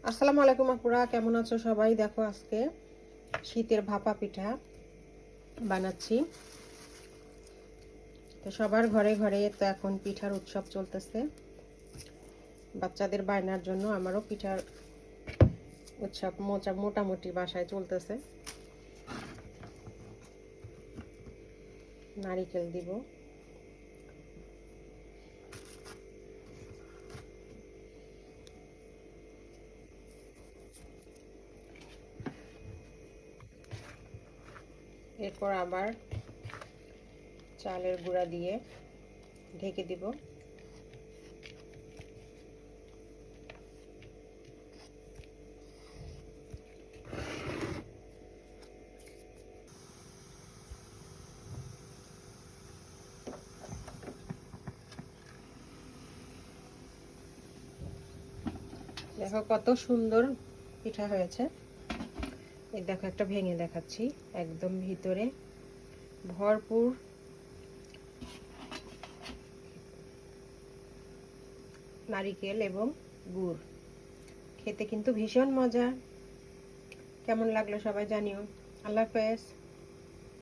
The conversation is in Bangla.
আসসালামু আলাইকুম আপুরা, কেমন আছো সবাই? দেখো আজকে শীতের ভাপা পিঠা বানাচ্ছি। তো সবার ঘরে ঘরে তো এখন পিঠার উৎসব চলতেছে। বাচ্চাদের বায়নার জন্য আমারও পিঠার উৎসব মোটামুটি বাসায় চলতেছে। নারিকেল দিব, এরপর আবার চালের গুঁড়া দিয়ে ঢেকে দিব। দেখো কত সুন্দর পিঠা হয়েছে। এই দেখো একটা ভেঙে দেখাচ্ছি, একদম ভিতরে ভরপুর নারিকেল এবং গুড়। খেতে কিন্তু ভীষণ মজা। কেমন লাগলো সবাই জানিও। আল্লাহ হাফেজ।